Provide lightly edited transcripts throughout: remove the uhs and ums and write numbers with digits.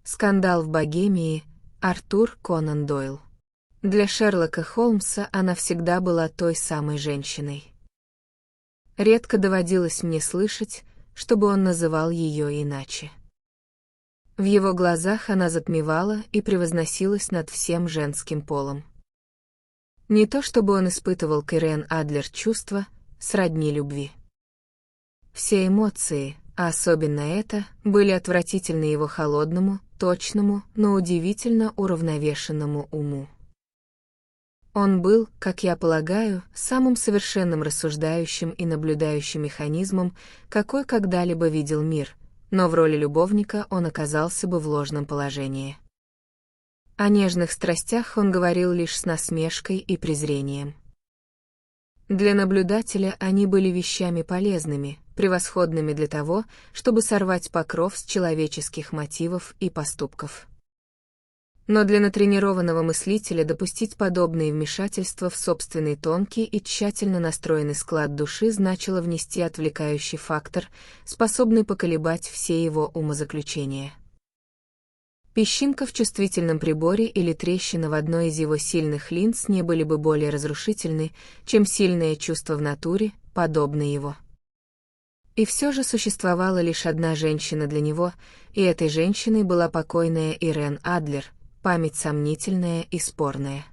Скандал в Богемии, Артур Конан Дойл. Для Шерлока Холмса она всегда была той самой женщиной. Редко доводилось мне слышать, чтобы он называл ее иначе. В его глазах она затмевала и превозносилась над всем женским полом. Не то чтобы он испытывал к Ирен Адлер чувства, сродни любви. Все эмоции, а особенно это, были отвратительны его холодному, точному, но удивительно уравновешенному уму. Он был, как я полагаю, самым совершенным рассуждающим и наблюдающим механизмом, какой когда-либо видел мир, но в роли любовника он оказался бы в ложном положении. О нежных страстях он говорил лишь с насмешкой и презрением. Для наблюдателя они были вещами полезными, превосходными для того, чтобы сорвать покров с человеческих мотивов и поступков. Но для натренированного мыслителя допустить подобные вмешательства в собственный тонкий и тщательно настроенный склад души значило внести отвлекающий фактор, способный поколебать все его умозаключения. Песчинка в чувствительном приборе или трещина в одной из его сильных линз не были бы более разрушительны, чем сильное чувство в натуре, подобное его. И все же существовала лишь одна женщина для него, и этой женщиной была покойная Ирен Адлер, память сомнительная и спорная.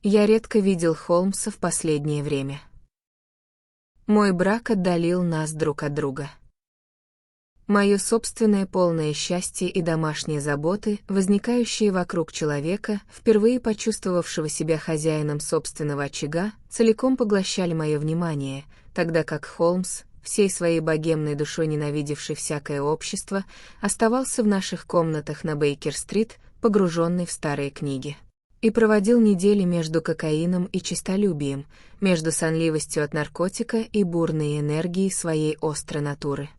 Я редко видел Холмса в последнее время. Мой брак отдалил нас друг от друга. Мое собственное полное счастье и домашние заботы, возникающие вокруг человека, впервые почувствовавшего себя хозяином собственного очага, целиком поглощали мое внимание, тогда как Холмс, всей своей богемной душой ненавидевший всякое общество, оставался в наших комнатах на Бейкер-стрит, погруженный в старые книги. И проводил недели между кокаином и честолюбием, между сонливостью от наркотика и бурной энергией своей острой натуры.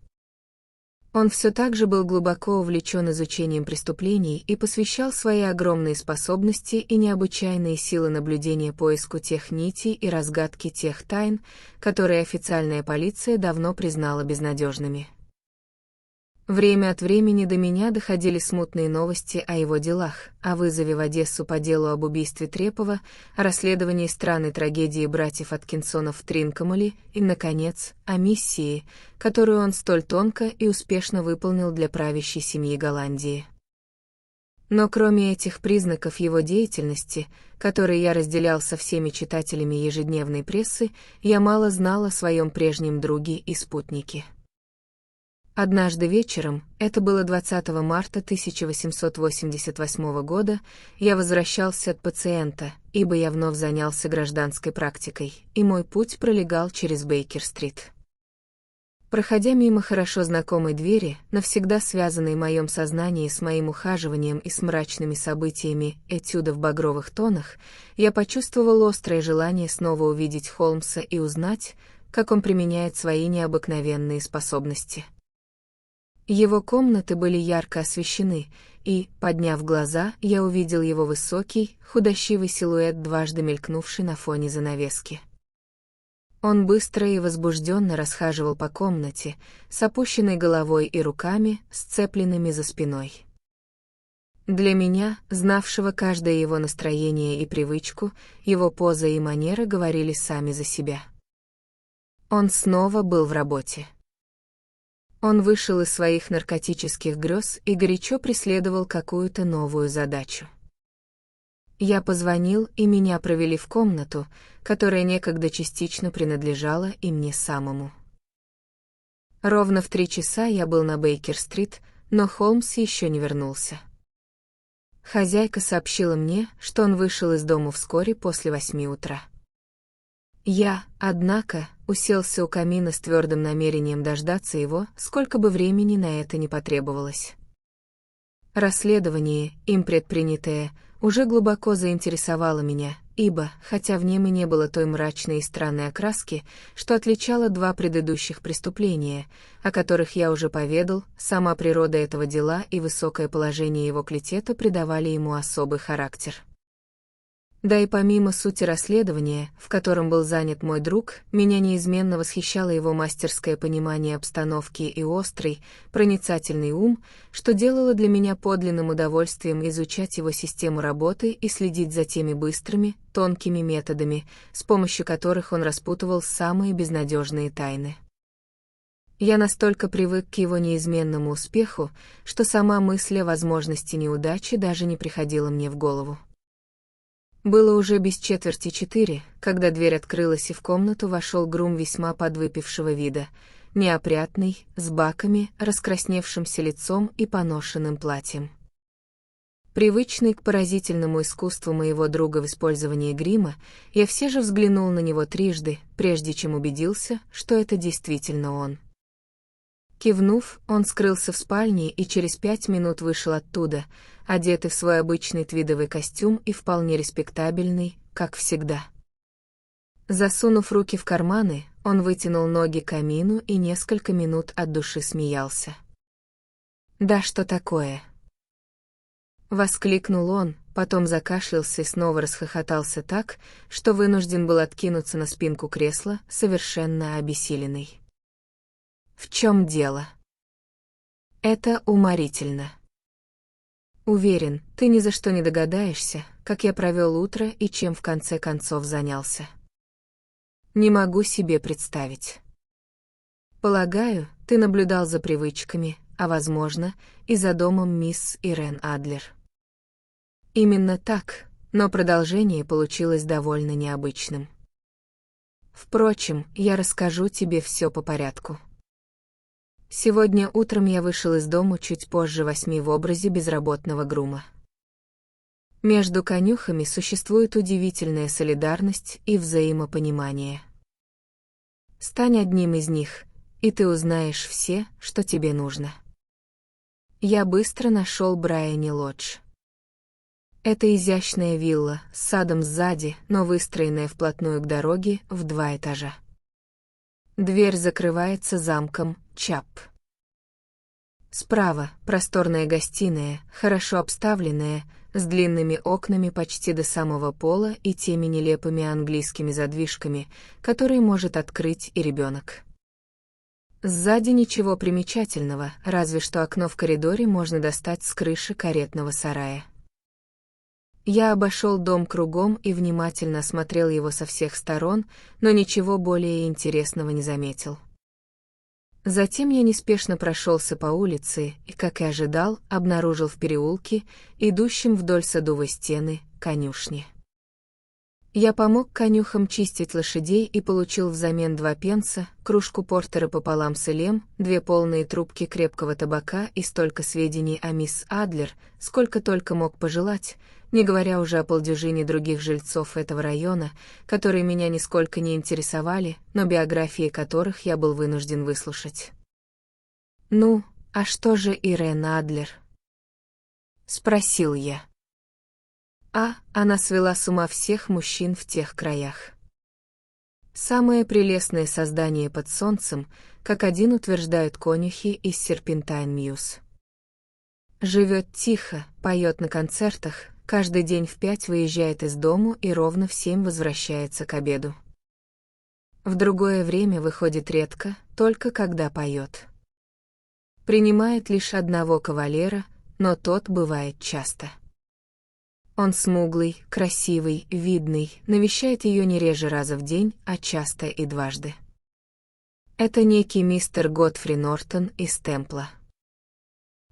Он все так же был глубоко увлечен изучением преступлений и посвящал свои огромные способности и необычайные силы наблюдения поиску тех нитей и разгадки тех тайн, которые официальная полиция давно признала безнадежными. Время от времени до меня доходили смутные новости о его делах, о вызове в Одессу по делу об убийстве Трепова, о расследовании странной трагедии братьев Аткинсонов в Тринкомоле и, наконец, о миссии, которую он столь тонко и успешно выполнил для правящей семьи Голландии. Но кроме этих признаков его деятельности, которые я разделял со всеми читателями ежедневной прессы, я мало знал о своем прежнем друге и спутнике. Однажды вечером, это было 20 марта 1888 года, я возвращался от пациента, ибо я вновь занялся гражданской практикой, и мой путь пролегал через Бейкер-стрит. Проходя мимо хорошо знакомой двери, навсегда связанной в моем сознании с моим ухаживанием и с мрачными событиями этюда в багровых тонах, я почувствовал острое желание снова увидеть Холмса и узнать, как он применяет свои необыкновенные способности. Его комнаты были ярко освещены, и, подняв глаза, я увидел его высокий, худощавый силуэт, дважды мелькнувший на фоне занавески. Он быстро и возбужденно расхаживал по комнате, с опущенной головой и руками, сцепленными за спиной. Для меня, знавшего каждое его настроение и привычку, его поза и манера говорили сами за себя. Он снова был в работе. Он вышел из своих наркотических грез и горячо преследовал какую-то новую задачу. Я позвонил, и меня провели в комнату, которая некогда частично принадлежала и мне самому. Ровно в 3 часа я был на Бейкер-стрит, но Холмс еще не вернулся. Хозяйка сообщила мне, что он вышел из дому вскоре после 8 утра. Я, однако, уселся у камина с твердым намерением дождаться его, сколько бы времени на это ни потребовалось. Расследование, им предпринятое, уже глубоко заинтересовало меня, ибо, хотя в нем и не было той мрачной и странной окраски, что отличало 2 предыдущих преступления, о которых я уже поведал, сама природа этого дела и высокое положение его клетета придавали ему особый характер. Да и помимо сути расследования, в котором был занят мой друг, меня неизменно восхищало его мастерское понимание обстановки и острый, проницательный ум, что делало для меня подлинным удовольствием изучать его систему работы и следить за теми быстрыми, тонкими методами, с помощью которых он распутывал самые безнадежные тайны. Я настолько привык к его неизменному успеху, что сама мысль о возможности неудачи даже не приходила мне в голову. Было уже без 3:45, когда дверь открылась и в комнату вошел грум весьма подвыпившего вида, неопрятный, с баками, раскрасневшимся лицом и поношенным платьем. Привычный к поразительному искусству моего друга в использовании грима, я все же взглянул на него трижды, прежде чем убедился, что это действительно он. Кивнув, он скрылся в спальне и через 5 минут вышел оттуда, одетый в свой обычный твидовый костюм и вполне респектабельный, как всегда. Засунув руки в карманы, он вытянул ноги к камину и несколько минут от души смеялся. «Да что такое?» Воскликнул он, потом закашлялся и снова расхохотался так, что вынужден был откинуться на спинку кресла, совершенно обессиленный. «В чем дело?» «Это уморительно. Уверен, ты ни за что не догадаешься, как я провел утро и чем в конце концов занялся. Не могу себе представить. Полагаю, ты наблюдал за привычками, а, возможно, и за домом мисс Ирен Адлер». Именно так, но продолжение получилось довольно необычным. Впрочем, я расскажу тебе все по порядку. Сегодня утром я вышел из дому чуть позже 8 в образе безработного грума. Между конюхами существует удивительная солидарность и взаимопонимание. Стань одним из них, и ты узнаешь все, что тебе нужно. Я быстро нашел Брайани Лодж. Это изящная вилла с садом сзади, но выстроенная вплотную к дороге в 2 этажа. Дверь закрывается замком Чапп. Справа просторная гостиная, хорошо обставленная, с длинными окнами почти до самого пола и теми нелепыми английскими задвижками, которые может открыть и ребенок. Сзади ничего примечательного, разве что окно в коридоре можно достать с крыши каретного сарая. Я обошел дом кругом и внимательно осмотрел его со всех сторон, но ничего более интересного не заметил. Затем я неспешно прошелся по улице и, как и ожидал, обнаружил в переулке, идущем вдоль садовой стены, конюшни. Я помог конюхам чистить лошадей и получил взамен 2 пенса, кружку портера пополам с элем, 2 полные трубки крепкого табака и столько сведений о мисс Адлер, сколько только мог пожелать, не говоря уже о полдюжине других жильцов этого района, которые меня нисколько не интересовали, но биографии которых я был вынужден выслушать. «Ну, а что же Ирен Адлер?» — спросил я. Она свела с ума всех мужчин в тех краях. Самое прелестное создание под солнцем, как один утверждают конюхи из Серпентайн-Мьюз. Живет тихо, поет на концертах, каждый день в 5 выезжает из дому и ровно в 7 возвращается к обеду. В другое время выходит редко, только когда поет. Принимает лишь одного кавалера, но тот бывает часто. Он смуглый, красивый, видный, навещает ее не реже раза в день, а часто и дважды. Это некий мистер Годфри Нортон из Темпла.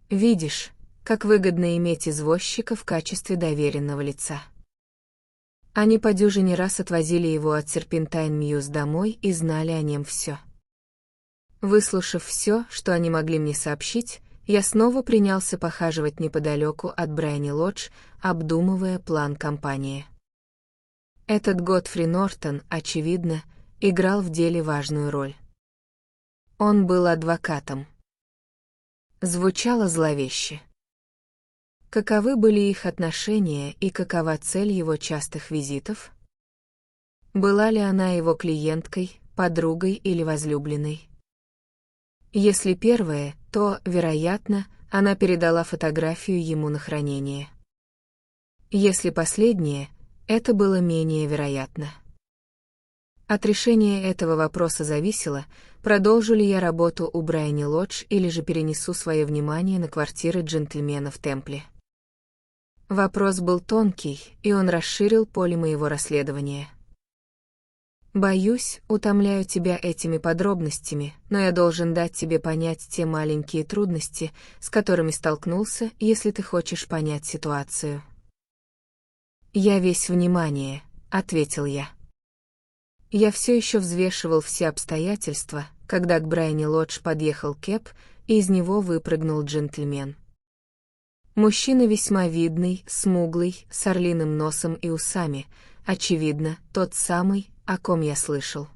Видишь, как выгодно иметь извозчика в качестве доверенного лица. Они по дюжине раз отвозили его от Серпентайн-Мьюз домой и знали о нем все. Выслушав все, что они могли мне сообщить, я снова принялся похаживать неподалеку от Брайани Лодж, обдумывая план кампании. Этот Годфри Нортон, очевидно, играл в деле важную роль. Он был адвокатом. Звучало зловеще. Каковы были их отношения и какова цель его частых визитов? Была ли она его клиенткой, подругой или возлюбленной? Если первое, то, вероятно, она передала фотографию ему на хранение. Если последнее, это было менее вероятно. От решения этого вопроса зависело, продолжу ли я работу у Брайани Лодж или же перенесу свое внимание на квартиры джентльмена в Темпле. Вопрос был тонкий, и он расширил поле моего расследования. Боюсь, утомляю тебя этими подробностями, но я должен дать тебе понять те маленькие трудности, с которыми столкнулся, если ты хочешь понять ситуацию. «Я весь внимание», — ответил я. Я все еще взвешивал все обстоятельства, когда к Брайани Лодж подъехал кэб, и из него выпрыгнул джентльмен. Мужчина весьма видный, смуглый, с орлиным носом и усами, очевидно, тот самый, о ком я слышал.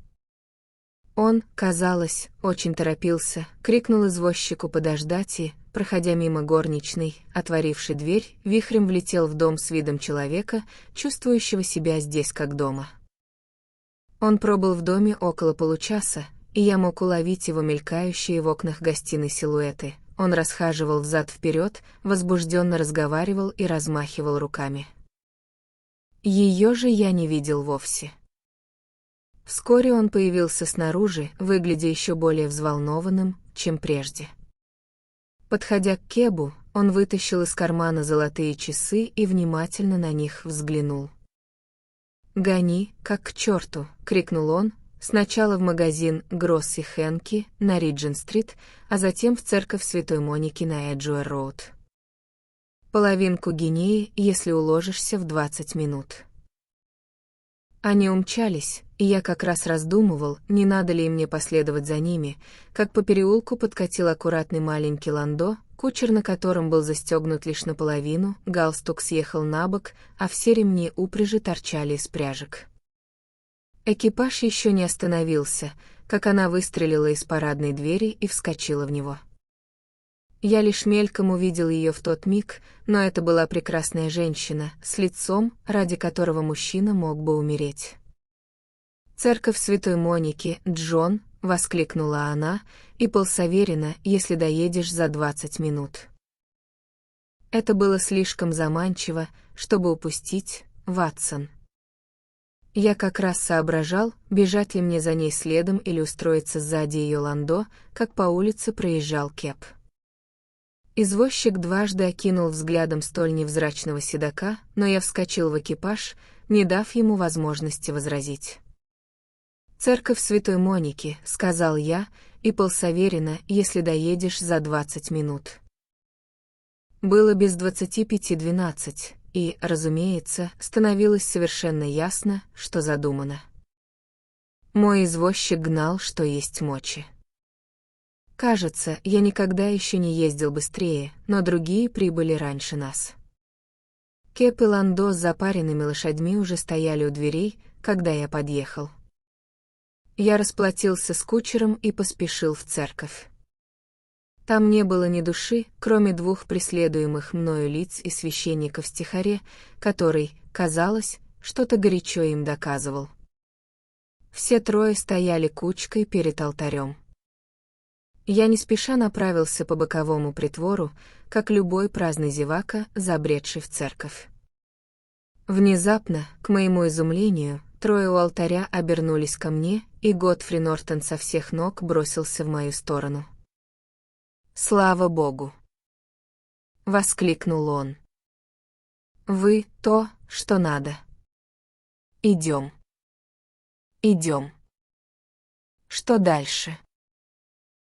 Он, казалось, очень торопился, крикнул извозчику подождать и, проходя мимо горничной, отворившей дверь, вихрем влетел в дом с видом человека, чувствующего себя здесь как дома. Он пробыл в доме около получаса, и я мог уловить его мелькающие в окнах гостиной силуэты. Он расхаживал взад-вперед, возбужденно разговаривал и размахивал руками. Ее же я не видел вовсе. Вскоре он появился снаружи, выглядя еще более взволнованным, чем прежде. Подходя к кэбу, он вытащил из кармана золотые часы и внимательно на них взглянул. «Гони, как к черту!» — крикнул он, сначала в магазин Гросс и Хенки на Риджент-стрит, а затем в церковь Святой Моники на Эджуэр-роуд. Половинку гинеи, если уложишься в 20 минут. Они умчались, и я как раз раздумывал, не надо ли мне последовать за ними, как по переулку подкатил аккуратный маленький ландо, кучер на котором был застегнут лишь наполовину, галстук съехал на бок, а все ремни упряжи торчали из пряжек. Экипаж еще не остановился, как она выстрелила из парадной двери и вскочила в него. Я лишь мельком увидел ее в тот миг, но это была прекрасная женщина, с лицом, ради которого мужчина мог бы умереть. «Церковь Святой Моники, Джон!» — воскликнула она, «и полсаверина, если доедешь за 20 минут». Это было слишком заманчиво, чтобы упустить, Ватсон. Я как раз соображал, бежать ли мне за ней следом или устроиться сзади ее ландо, как по улице проезжал кэб. Извозчик дважды окинул взглядом столь невзрачного седока, но я вскочил в экипаж, не дав ему возможности возразить. «Церковь Святой Моники», — сказал я, — «и полсаверина, если доедешь за 20 минут». Было без 25:12, и, разумеется, становилось совершенно ясно, что задумано. Мой извозчик гнал, что есть мочи. Кажется, я никогда еще не ездил быстрее, но другие прибыли раньше нас. Кэп и ландо с запаренными лошадьми уже стояли у дверей, когда я подъехал. Я расплатился с кучером и поспешил в церковь. Там не было ни души, кроме двух преследуемых мною лиц и священника в стихаре, который, казалось, что-то горячо им доказывал. Все трое стояли кучкой перед алтарем. Я не спеша направился по боковому притвору, как любой праздный зевака, забредший в церковь. Внезапно, к моему изумлению, трое у алтаря обернулись ко мне, и Годфри Нортон со всех ног бросился в мою сторону. «Слава Богу!» — воскликнул он. «Вы — то, что надо. Идем. Идем. Что дальше?»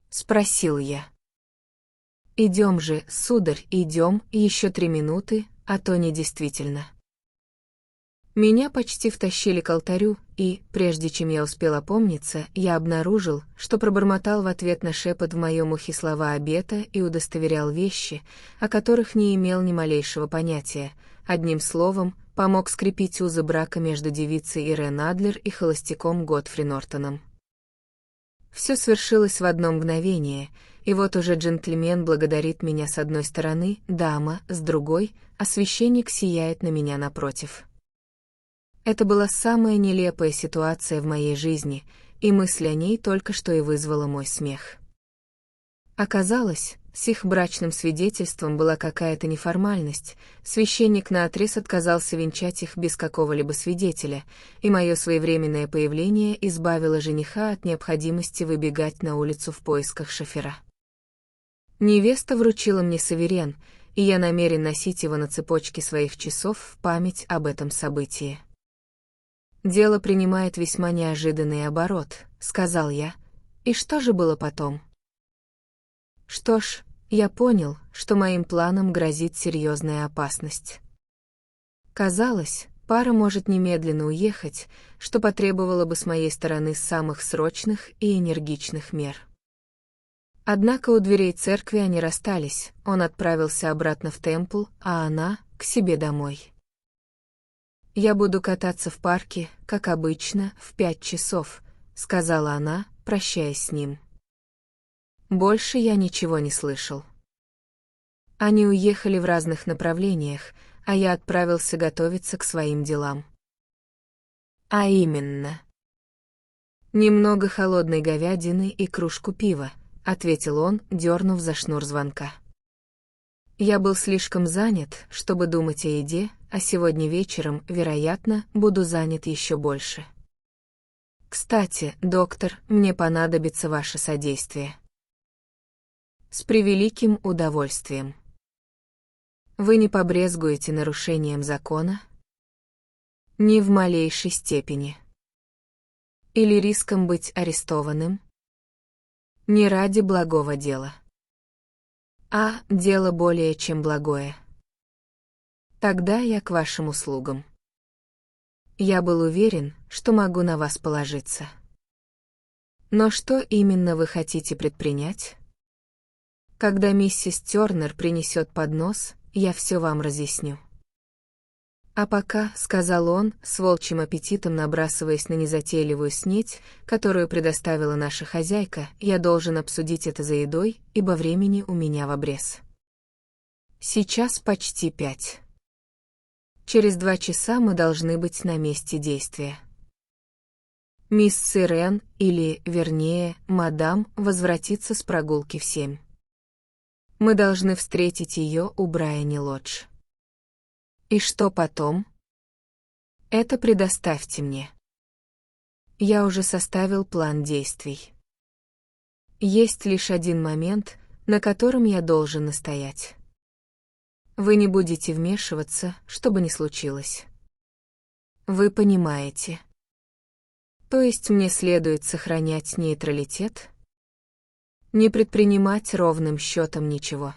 — спросил я. «Идем же, сударь, идем, еще 3 минуты, а то не действительно». Меня почти втащили к алтарю, и, прежде чем я успел опомниться, я обнаружил, что пробормотал в ответ на шепот в моем ухе слова обета и удостоверял вещи, о которых не имел ни малейшего понятия, одним словом, помог скрепить узы брака между девицей Ирен Адлер и холостяком Годфри Нортоном. Все свершилось в одно мгновение, и вот уже джентльмен благодарит меня с одной стороны, дама с другой, а священник сияет на меня напротив. Это была самая нелепая ситуация в моей жизни, и мысль о ней только что и вызвала мой смех. Оказалось, с их брачным свидетельством была какая-то неформальность, священник наотрез отказался венчать их без какого-либо свидетеля, и мое своевременное появление избавило жениха от необходимости выбегать на улицу в поисках шофера. Невеста вручила мне суверен, и я намерен носить его на цепочке своих часов в память об этом событии. «Дело принимает весьма неожиданный оборот», — сказал я. «И что же было потом?» Что ж, я понял, что моим планам грозит серьезная опасность. Казалось, пара может немедленно уехать, что потребовало бы с моей стороны самых срочных и энергичных мер. Однако у дверей церкви они расстались, он отправился обратно в Темпл, а она — к себе домой. «Я буду кататься в парке, как обычно, в 5 часов», — сказала она, прощаясь с ним. Больше я ничего не слышал. Они уехали в разных направлениях, а я отправился готовиться к своим делам. А именно. «Немного холодной говядины и кружку пива», — ответил он, дернув за шнур звонка. Я был слишком занят, чтобы думать о еде, а сегодня вечером, вероятно, буду занят еще больше. «Кстати, доктор, мне понадобится ваше содействие». «С превеликим удовольствием». «Вы не побрезгуете нарушением закона?» «Ни в малейшей степени». «Или риском быть арестованным?» «Не ради благого дела». «А, дело более чем благое». «Тогда я к вашим услугам». Я был уверен, что могу на вас положиться. Но что именно вы хотите предпринять? Когда миссис Тёрнер принесет поднос, я все вам разъясню. А пока, — сказал он, с волчьим аппетитом набрасываясь на незатейливую снеть, которую предоставила наша хозяйка, я должен обсудить это за едой, ибо времени у меня в обрез. Сейчас почти 5. Через 2 часа мы должны быть на месте действия. Мисс Сирен, или, вернее, мадам, возвратится с прогулки в 7. Мы должны встретить ее у Брайани-Лодж. И что потом? Это предоставьте мне. Я уже составил план действий. Есть лишь один момент, на котором я должен настоять. Вы не будете вмешиваться, что бы ни случилось. Вы понимаете. То есть мне следует сохранять нейтралитет? Не предпринимать ровным счетом ничего.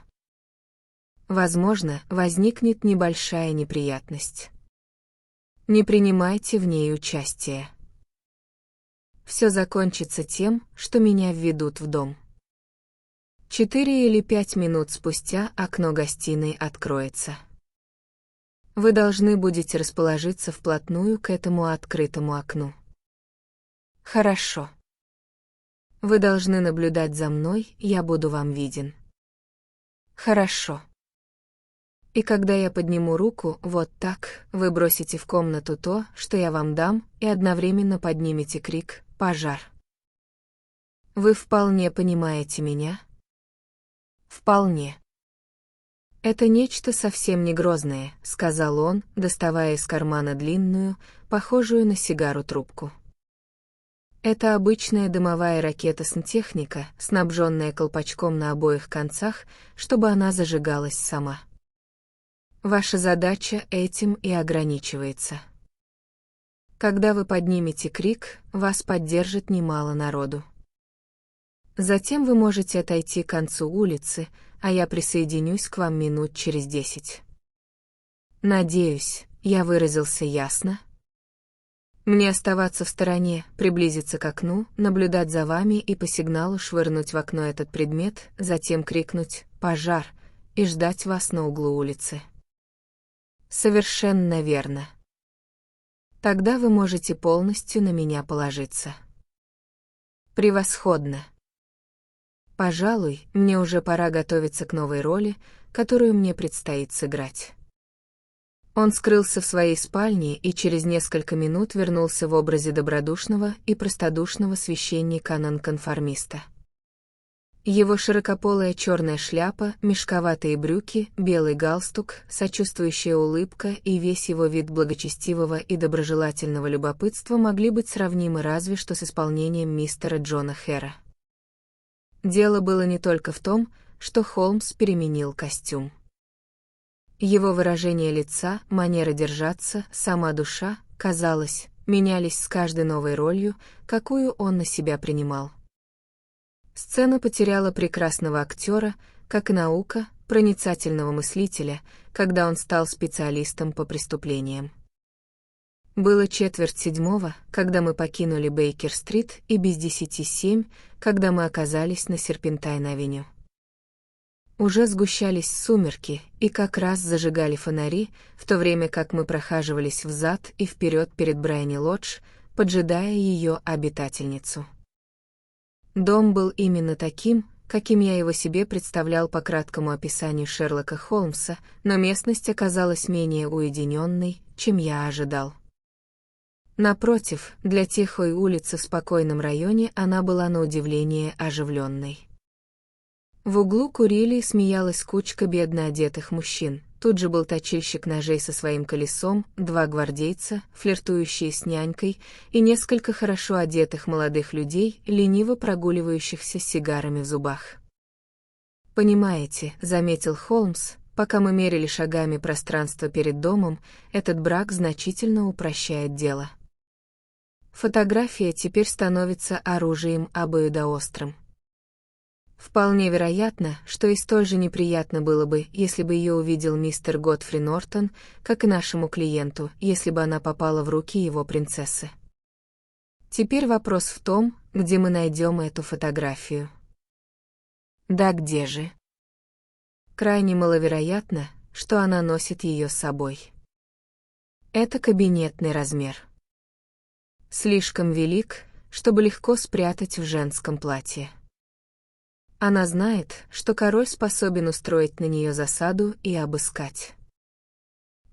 Возможно, возникнет небольшая неприятность. Не принимайте в ней участие. Все закончится тем, что меня введут в дом. 4 или 5 минут спустя окно гостиной откроется. Вы должны будете расположиться вплотную к этому открытому окну. Хорошо. Вы должны наблюдать за мной, я буду вам виден. Хорошо. И когда я подниму руку, вот так, вы бросите в комнату то, что я вам дам, и одновременно поднимете крик «Пожар!». Вы вполне понимаете меня? Вполне. «Это нечто совсем не грозное», — сказал он, доставая из кармана длинную, похожую на сигару трубку. Это обычная дымовая ракета-сантехника, снабженная колпачком на обоих концах, чтобы она зажигалась сама. Ваша задача этим и ограничивается. Когда вы поднимете крик, вас поддержит немало народу. Затем вы можете отойти к концу улицы, а я присоединюсь к вам минут через 10. Надеюсь, я выразился ясно? Мне оставаться в стороне, приблизиться к окну, наблюдать за вами и по сигналу швырнуть в окно этот предмет, затем крикнуть «Пожар!» и ждать вас на углу улицы. Совершенно верно. Тогда вы можете полностью на меня положиться. Превосходно. Пожалуй, мне уже пора готовиться к новой роли, которую мне предстоит сыграть. Он скрылся в своей спальне и через несколько минут вернулся в образе добродушного и простодушного священника-нонконформиста. Его широкополая черная шляпа, мешковатые брюки, белый галстук, сочувствующая улыбка и весь его вид благочестивого и доброжелательного любопытства могли быть сравнимы разве что с исполнением мистера Джона Хэра. Дело было не только в том, что Холмс переменил костюм. Его выражение лица, манера держаться, сама душа, казалось, менялись с каждой новой ролью, какую он на себя принимал. Сцена потеряла прекрасного актера, как и наука, проницательного мыслителя, когда он стал специалистом по преступлениям. Было 6:45, когда мы покинули Бейкер-стрит, и без 10:07, когда мы оказались на Серпентайн-авеню. Уже сгущались сумерки, и как раз зажигали фонари, в то время как мы прохаживались взад и вперед перед Брайани-Лодж, поджидая ее обитательницу. Дом был именно таким, каким я его себе представлял по краткому описанию Шерлока Холмса, но местность оказалась менее уединенной, чем я ожидал. Напротив, для тихой улицы в спокойном районе она была на удивление оживленной. В углу курили и смеялась кучка бедно одетых мужчин. Тут же был точильщик ножей со своим колесом, 2 гвардейца, флиртующие с нянькой, и несколько хорошо одетых молодых людей, лениво прогуливающихся с сигарами в зубах. «Понимаете», — заметил Холмс, пока мы мерили шагами пространство перед домом, этот брак значительно упрощает дело. Фотография теперь становится оружием обоюдоострым. Вполне вероятно, что и столь же неприятно было бы, если бы ее увидел мистер Годфри Нортон, как и нашему клиенту, если бы она попала в руки его принцессы. Теперь вопрос в том, где мы найдем эту фотографию. Да где же? Крайне маловероятно, что она носит ее с собой. Это кабинетный размер. Слишком велик, чтобы легко спрятать в женском платье. Она знает, что король способен устроить на нее засаду и обыскать.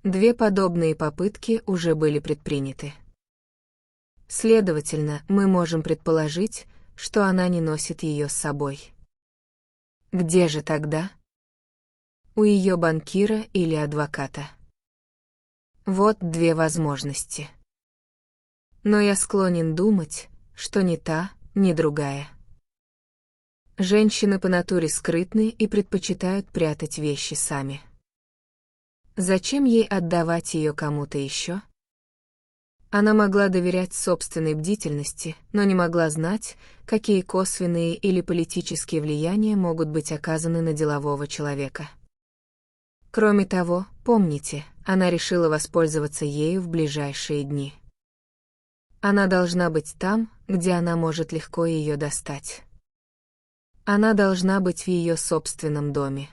2 подобные попытки уже были предприняты. Следовательно, мы можем предположить, что она не носит ее с собой. Где же тогда? У ее банкира или адвоката. Вот 2 возможности. Но я склонен думать, что ни та, ни другая. Женщины по натуре скрытны и предпочитают прятать вещи сами. Зачем ей отдавать ее кому-то еще? Она могла доверять собственной бдительности, но не могла знать, какие косвенные или политические влияния могут быть оказаны на делового человека. Кроме того, помните, она решила воспользоваться ею в ближайшие дни. Она должна быть там, где она может легко ее достать. Она должна быть в ее собственном доме.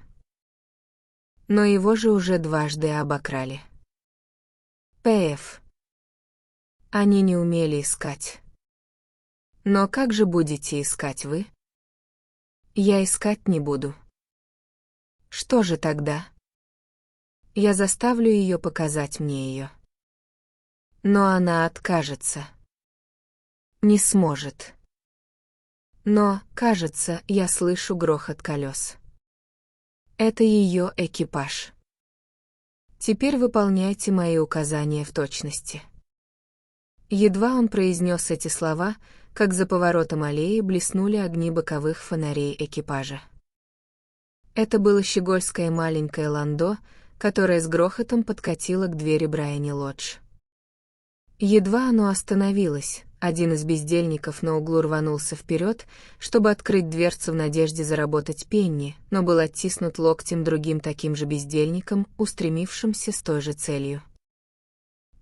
Но его же уже дважды обокрали. П.Ф. Они не умели искать. Но как же будете искать вы? Я искать не буду. Что же тогда? Я заставлю ее показать мне ее. Но она откажется. Не сможет. Но, кажется, я слышу грохот колес. Это ее экипаж. Теперь выполняйте мои указания в точности. Едва он произнес эти слова, как за поворотом аллеи блеснули огни боковых фонарей экипажа. Это было щегольское маленькое ландо, которое с грохотом подкатило к двери Брайани-Лодж. Едва оно остановилось, один из бездельников на углу рванулся вперед, чтобы открыть дверцу в надежде заработать пенни, но был оттиснут локтем другим таким же бездельником, устремившимся с той же целью.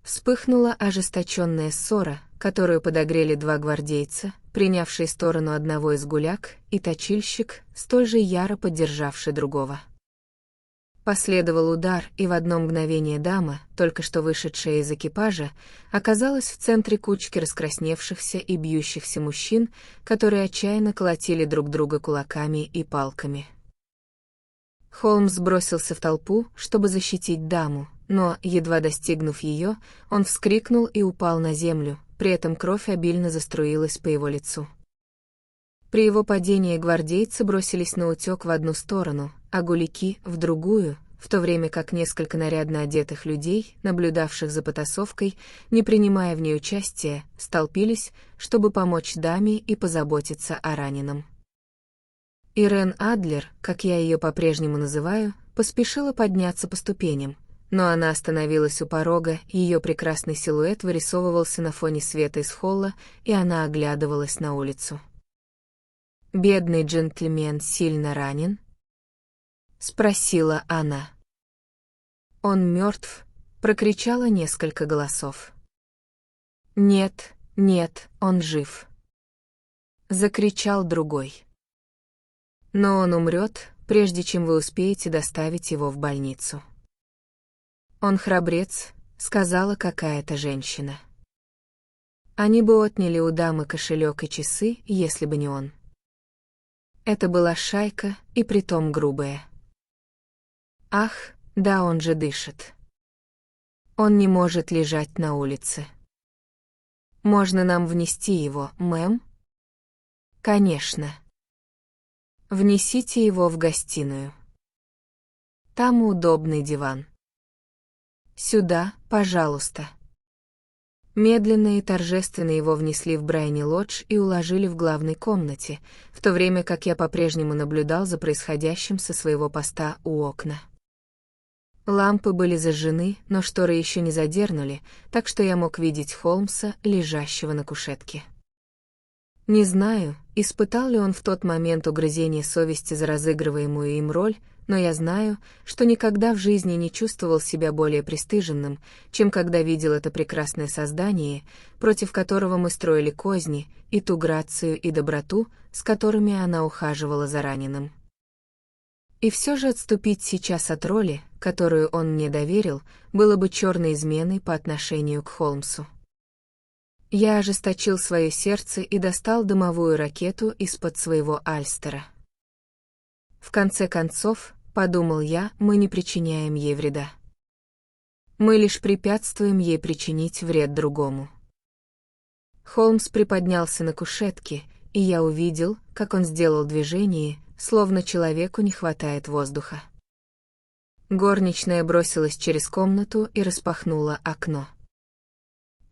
Вспыхнула ожесточенная ссора, которую подогрели 2 гвардейца, принявшие сторону одного из гуляк, и точильщик, столь же яро поддержавший другого. Последовал удар, и в одно мгновение дама, только что вышедшая из экипажа, оказалась в центре кучки раскрасневшихся и бьющихся мужчин, которые отчаянно колотили друг друга кулаками и палками. Холмс бросился в толпу, чтобы защитить даму, но, едва достигнув ее, он вскрикнул и упал на землю, при этом кровь обильно заструилась по его лицу. При его падении гвардейцы бросились на утёк в одну сторону, а гулики — в другую, в то время как несколько нарядно одетых людей, наблюдавших за потасовкой, не принимая в ней участия, столпились, чтобы помочь даме и позаботиться о раненом. Ирен Адлер, как я ее по-прежнему называю, поспешила подняться по ступеням, но она остановилась у порога, ее прекрасный силуэт вырисовывался на фоне света из холла, и она оглядывалась на улицу. «Бедный джентльмен сильно ранен?» — спросила она. «Он мертв?» — прокричало несколько голосов. «Нет, нет, он жив!» — закричал другой. «Но он умрет, прежде чем вы успеете доставить его в больницу». «Он храбрец», — сказала какая-то женщина. Они бы отняли у дамы кошелек и часы, если бы не он. Это была шайка, и притом грубая. Ах, да он же дышит. Он не может лежать на улице. Можно нам внести его, мэм? Конечно. Внесите его в гостиную. Там удобный диван. Сюда, пожалуйста. Медленно и торжественно его внесли в Брайни-лодж и уложили в главной комнате, в то время как я по-прежнему наблюдал за происходящим со своего поста у окна. Лампы были зажжены, но шторы еще не задернули, так что я мог видеть Холмса, лежащего на кушетке. Не знаю, испытал ли он в тот момент угрызение совести за разыгрываемую им роль, но я знаю, что никогда в жизни не чувствовал себя более пристыженным, чем когда видел это прекрасное создание, против которого мы строили козни, и ту грацию и доброту, с которыми она ухаживала за раненым. И все же отступить сейчас от роли, которую он мне доверил, было бы черной изменой по отношению к Холмсу. Я ожесточил свое сердце и достал дымовую ракету из-под своего альстера. В конце концов, подумал я, мы не причиняем ей вреда. Мы лишь препятствуем ей причинить вред другому. Холмс приподнялся на кушетке, и я увидел, как он сделал движение, словно человеку не хватает воздуха. Горничная бросилась через комнату и распахнула окно.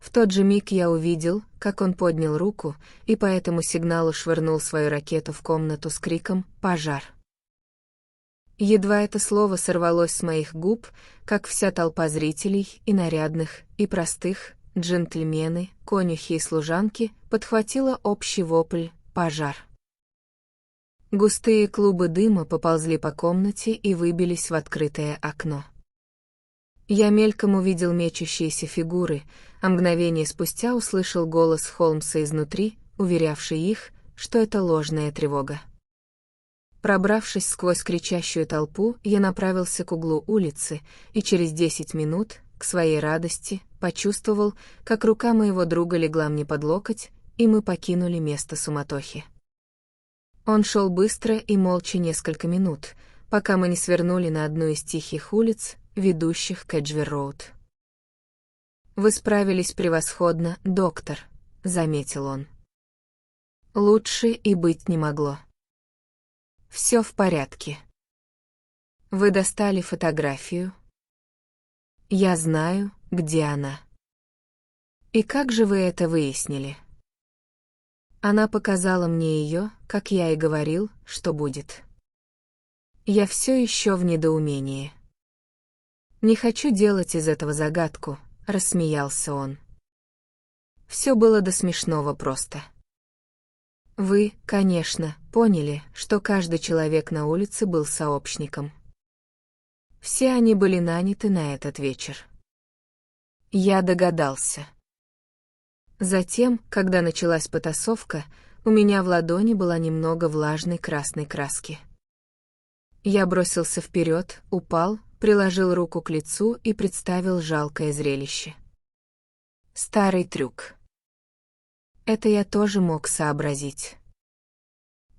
В тот же миг я увидел, как он поднял руку, и по этому сигналу швырнул свою ракету в комнату с криком «Пожар!». Едва это слово сорвалось с моих губ, как вся толпа зрителей, и нарядных, и простых, джентльмены, конюхи и служанки, подхватила общий вопль «Пожар!». Густые клубы дыма поползли по комнате и выбились в открытое окно. Я мельком увидел мечущиеся фигуры, а мгновение спустя услышал голос Холмса изнутри, уверявший их, что это ложная тревога. Пробравшись сквозь кричащую толпу, я направился к углу улицы, и через 10 минут, к своей радости, почувствовал, как рука моего друга легла мне под локоть, и мы покинули место суматохи. Он шел быстро и молча несколько минут, пока мы не свернули на одну из тихих улиц, ведущих к Эджвер-роуд. «Вы справились превосходно, доктор», — заметил он. «Лучше и быть не могло. Все в порядке. Вы достали фотографию? Я знаю, где она. И как же вы это выяснили?» Она показала мне ее, как я и говорил, что будет. Я все еще в недоумении. «Не хочу делать из этого загадку», — рассмеялся он. Все было до смешного просто. Вы, конечно, поняли, что каждый человек на улице был сообщником. Все они были наняты на этот вечер. Я догадался. Затем, когда началась потасовка, у меня в ладони была немного влажной красной краски. Я бросился вперед, упал, приложил руку к лицу и представил жалкое зрелище. Старый трюк. Это я тоже мог сообразить.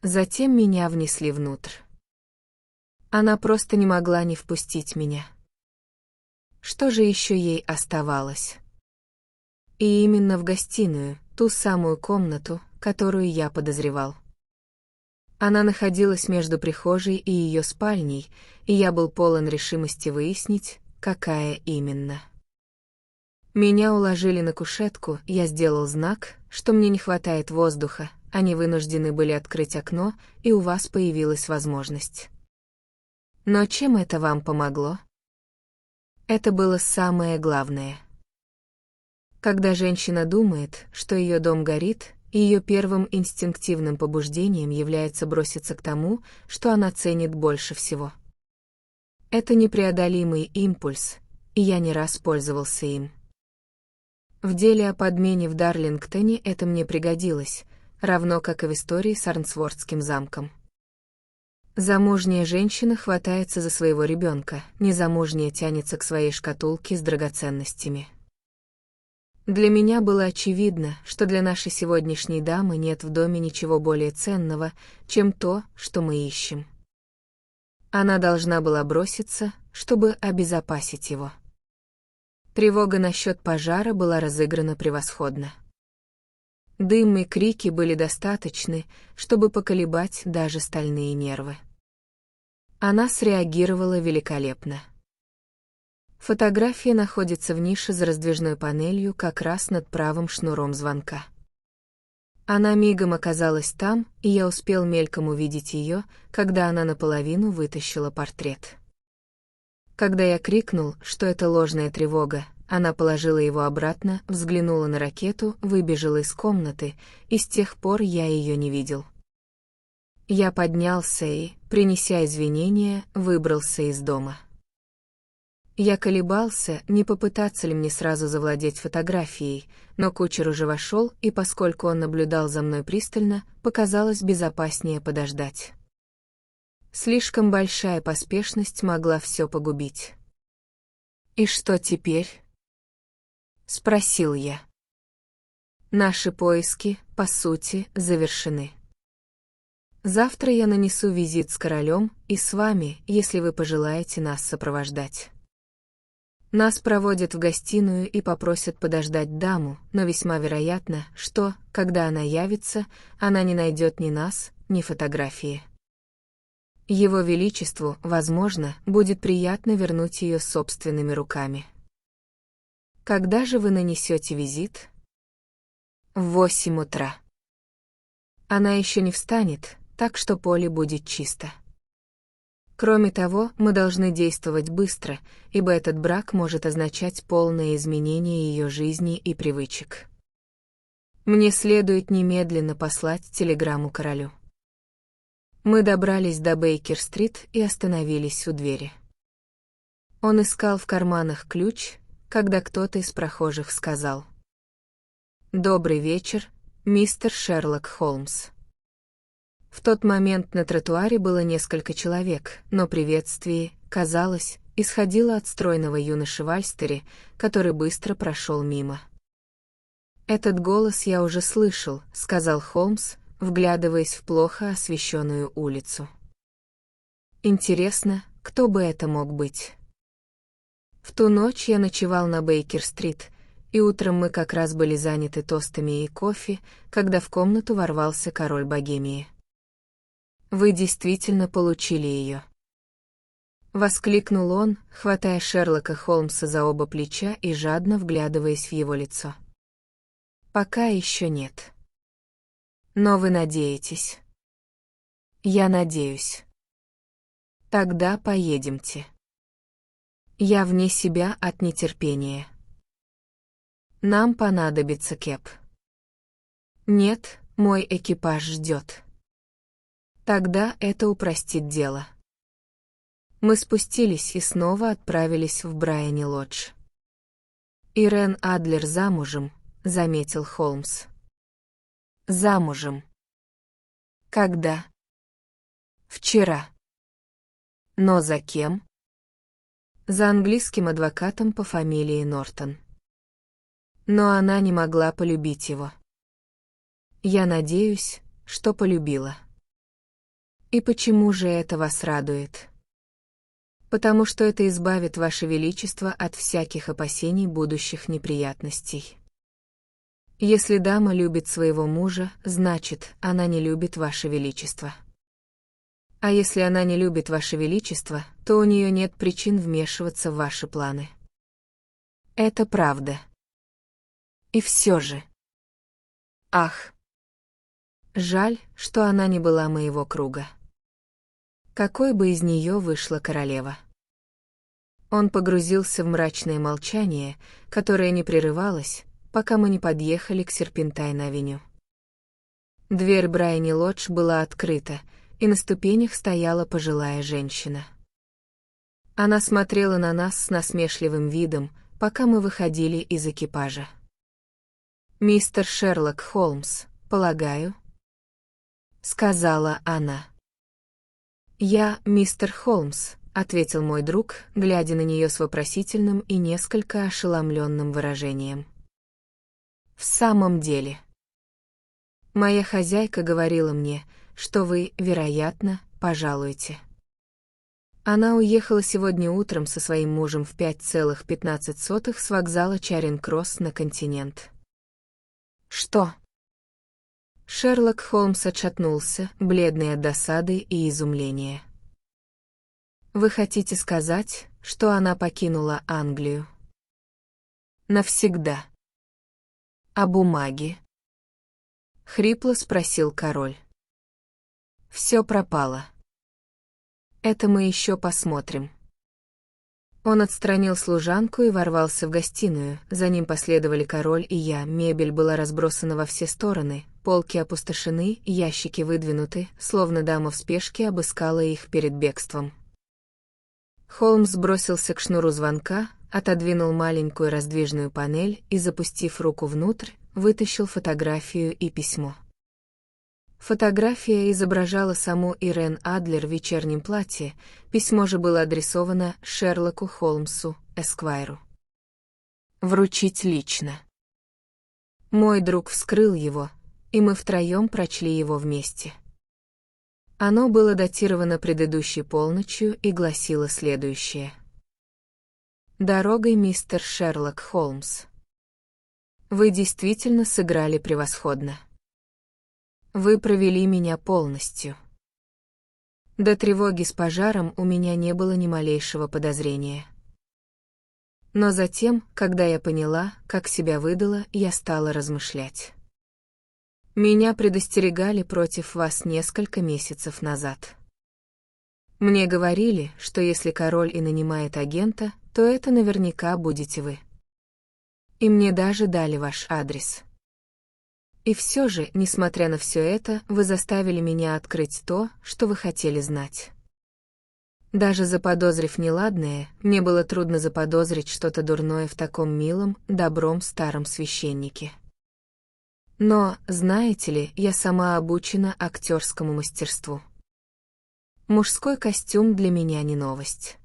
Затем меня внесли внутрь. Она просто не могла не впустить меня. Что же еще ей оставалось? И именно в гостиную, ту самую комнату, которую я подозревал. Она находилась между прихожей и ее спальней, и я был полон решимости выяснить, какая именно. Меня уложили на кушетку, я сделал знак, что мне не хватает воздуха, они вынуждены были открыть окно, и у вас появилась возможность. Но чем это вам помогло? Это было самое главное. Когда женщина думает, что ее дом горит, ее первым инстинктивным побуждением является броситься к тому, что она ценит больше всего. Это непреодолимый импульс, и я не раз пользовался им. В деле о подмене в Дарлингтоне это мне пригодилось, равно как и в истории с Арнсвордским замком. Замужняя женщина хватается за своего ребенка, незамужняя тянется к своей шкатулке с драгоценностями. Для меня было очевидно, что для нашей сегодняшней дамы нет в доме ничего более ценного, чем то, что мы ищем. Она должна была броситься, чтобы обезопасить его. Тревога насчет пожара была разыграна превосходно. Дым и крики были достаточны, чтобы поколебать даже стальные нервы. Она среагировала великолепно. Фотография находится в нише за раздвижной панелью как раз над правым шнуром звонка. Она мигом оказалась там, и я успел мельком увидеть ее, когда она наполовину вытащила портрет. Когда я крикнул, что это ложная тревога, она положила его обратно, взглянула на ракету, выбежала из комнаты, и с тех пор я ее не видел. Я поднялся и, принеся извинения, выбрался из дома. Я колебался, не попытаться ли мне сразу завладеть фотографией, но кучер уже вошел, и поскольку он наблюдал за мной пристально, показалось безопаснее подождать. Слишком большая поспешность могла все погубить. «И что теперь?» — спросил я. «Наши поиски, по сути, завершены. Завтра я нанесу визит с королем и с вами, если вы пожелаете нас сопровождать. Нас проводят в гостиную и попросят подождать даму, но весьма вероятно, что, когда она явится, она не найдет ни нас, ни фотографии. Его Величеству, возможно, будет приятно вернуть ее собственными руками. Когда же вы нанесете визит? В 8 утра. Она еще не встанет, так что поле будет чисто. Кроме того, мы должны действовать быстро, ибо этот брак может означать полное изменение ее жизни и привычек. Мне следует немедленно послать телеграмму королю. Мы добрались до Бейкер-стрит и остановились у двери. Он искал в карманах ключ, когда кто-то из прохожих сказал: «Добрый вечер, мистер Шерлок Холмс». В тот момент на тротуаре было несколько человек, но приветствие, казалось, исходило от стройного юноши в альстере, который быстро прошел мимо. «Этот голос я уже слышал», — сказал Холмс, вглядываясь в плохо освещенную улицу. «Интересно, кто бы это мог быть?» В ту ночь я ночевал на Бейкер-стрит, и утром мы как раз были заняты тостами и кофе, когда в комнату ворвался король Богемии. «Вы действительно получили ее?» — воскликнул он, хватая Шерлока Холмса за оба плеча и жадно вглядываясь в его лицо. «Пока еще нет. Но вы надеетесь?» «Я надеюсь». «Тогда поедемте». Я вне себя от нетерпения. Нам понадобится кэп. Нет, мой экипаж ждет. Тогда это упростит дело. Мы спустились и снова отправились в Брайани-Лодж. «Ирен Адлер замужем», — заметил Холмс. «Замужем». «Когда?» «Вчера». «Но за кем?» «За английским адвокатом по фамилии Нортон». Но она не могла полюбить его. Я надеюсь, что полюбила. И почему же это вас радует? Потому что это избавит Ваше Величество от всяких опасений будущих неприятностей. Если дама любит своего мужа, значит, она не любит Ваше Величество. А если она не любит Ваше Величество, то у нее нет причин вмешиваться в ваши планы. Это правда. И все же. Ах. Жаль, что она не была моего круга. Какой бы из нее вышла королева. Он погрузился в мрачное молчание, которое не прерывалось, пока мы не подъехали к Серпентайн-авеню. Дверь Брайани-Лодж была открыта, и на ступенях стояла пожилая женщина. Она смотрела на нас с насмешливым видом, пока мы выходили из экипажа. «Мистер Шерлок Холмс, полагаю?» — сказала она. «Я мистер Холмс», — ответил мой друг, глядя на нее с вопросительным и несколько ошеломленным выражением. «В самом деле. Моя хозяйка говорила мне, что вы, вероятно, пожалуете. Она уехала сегодня утром со своим мужем в 5,15 с вокзала Чаринг-Кросс на континент». «Что?» Шерлок Холмс отшатнулся, бледный от досады и изумления. «Вы хотите сказать, что она покинула Англию?» «Навсегда». «А бумаги?» — хрипло спросил король. «Все пропало. Это мы еще посмотрим». Он отстранил служанку и ворвался в гостиную, за ним последовали король и я, мебель была разбросана во все стороны, полки опустошены, ящики выдвинуты, словно дама в спешке обыскала их перед бегством. Холмс бросился к шнуру звонка, отодвинул маленькую раздвижную панель и, запустив руку внутрь, вытащил фотографию и письмо. Фотография изображала саму Ирен Адлер в вечернем платье, письмо же было адресовано Шерлоку Холмсу, эсквайру. «Вручить лично». Мой друг вскрыл его, и мы втроем прочли его вместе. Оно было датировано предыдущей полночью и гласило следующее. «Дорогой, мистер Шерлок Холмс. Вы действительно сыграли превосходно. Вы провели меня полностью. До тревоги с пожаром у меня не было ни малейшего подозрения. Но затем, когда я поняла, как себя выдала, я стала размышлять. Меня предостерегали против вас несколько месяцев назад. Мне говорили, что если король и нанимает агента, то это наверняка будете вы. И мне даже дали ваш адрес. И все же, несмотря на все это, вы заставили меня открыть то, что вы хотели знать. Даже заподозрив неладное, мне было трудно заподозрить что-то дурное в таком милом, добром старом священнике. Но, знаете ли, я сама обучена актерскому мастерству. Мужской костюм для меня не новость.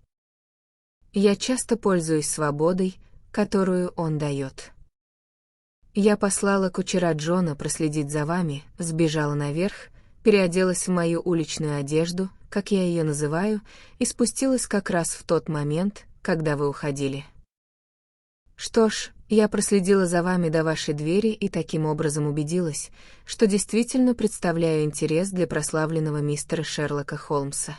Я часто пользуюсь свободой, которую он дает. Я послала кучера Джона проследить за вами, сбежала наверх, переоделась в мою уличную одежду, как я ее называю, и спустилась как раз в тот момент, когда вы уходили. Что ж, я проследила за вами до вашей двери и таким образом убедилась, что действительно представляю интерес для прославленного мистера Шерлока Холмса.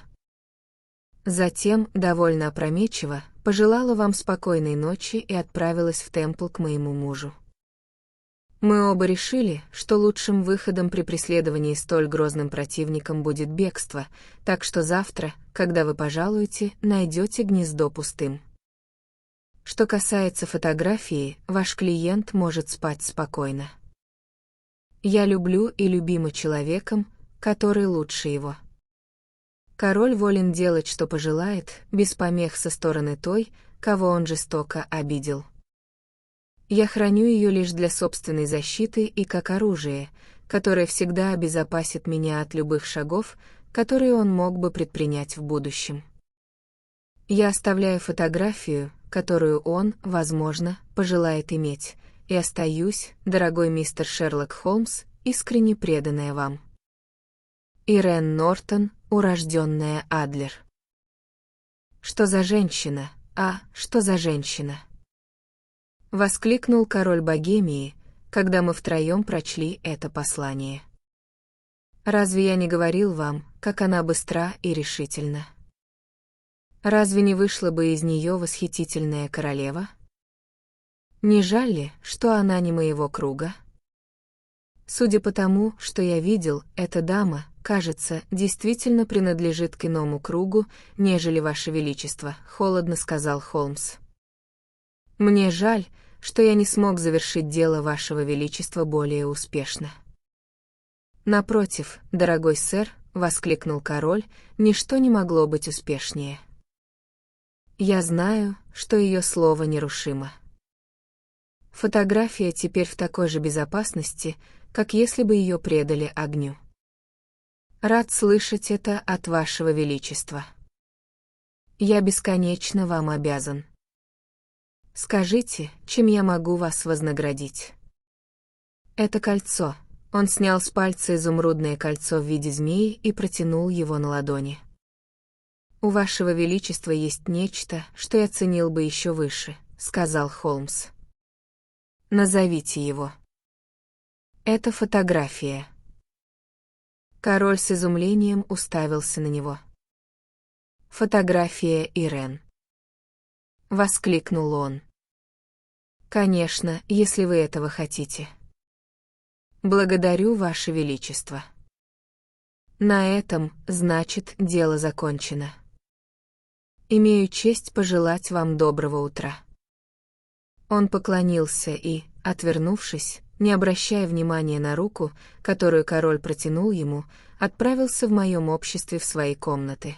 Затем, довольно опрометчиво, пожелала вам спокойной ночи и отправилась в Темпл к моему мужу. Мы оба решили, что лучшим выходом при преследовании столь грозным противником будет бегство, так что завтра, когда вы пожалуете, найдете гнездо пустым. Что касается фотографии, ваш клиент может спать спокойно. Я люблю и любима человеком, который лучше его. Король волен делать, что пожелает, без помех со стороны той, кого он жестоко обидел. Я храню ее лишь для собственной защиты и как оружие, которое всегда обезопасит меня от любых шагов, которые он мог бы предпринять в будущем. Я оставляю фотографию, которую он, возможно, пожелает иметь, и остаюсь, дорогой мистер Шерлок Холмс, искренне преданная вам. Ирен Нортон, урожденная Адлер. Что за женщина, что за женщина? Воскликнул король Богемии, когда мы втроем прочли это послание. Разве я не говорил вам, как она быстра и решительна? Разве не вышла бы из нее восхитительная королева? Не жаль ли, что она не моего круга? Судя по тому, что я видел, эта дама, кажется, действительно принадлежит к иному кругу, нежели Ваше Величество, холодно сказал Холмс. Мне жаль, что я не смог завершить дело Вашего Величества более успешно. Напротив, дорогой сэр, воскликнул король, ничто не могло быть успешнее. Я знаю, что ее слово нерушимо. Фотография теперь в такой же безопасности, как если бы ее предали огню. Рад слышать это от Вашего Величества. Я бесконечно вам обязан. Скажите, чем я могу вас вознаградить? Это кольцо. Он снял с пальца изумрудное кольцо в виде змеи и протянул его на ладони. «У Вашего Величества есть нечто, что я ценил бы еще выше», — сказал Холмс. «Назовите его». «Это фотография». Король с изумлением уставился на него. «Фотография Ирен», — воскликнул он. «Конечно, если вы этого хотите». «Благодарю, Ваше Величество». На этом, значит, дело закончено. Имею честь пожелать вам доброго утра. Он поклонился и, отвернувшись, не обращая внимания на руку, которую король протянул ему, отправился в моем обществе в свои комнаты.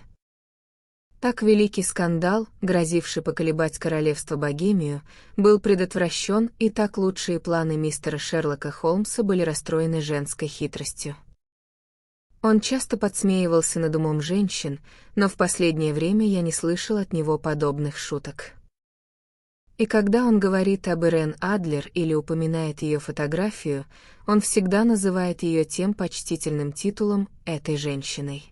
Так великий скандал, грозивший поколебать королевство Богемию, был предотвращен, и так лучшие планы мистера Шерлока Холмса были расстроены женской хитростью. Он часто подсмеивался над умом женщин, но в последнее время я не слышал от него подобных шуток. И когда он говорит об Ирен Адлер или упоминает ее фотографию, он всегда называет ее тем почтительным титулом «этой женщиной».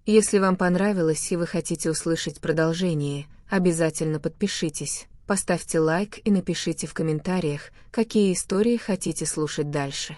Если вам понравилось и вы хотите услышать продолжение, обязательно подпишитесь, поставьте лайк и напишите в комментариях, какие истории хотите слушать дальше.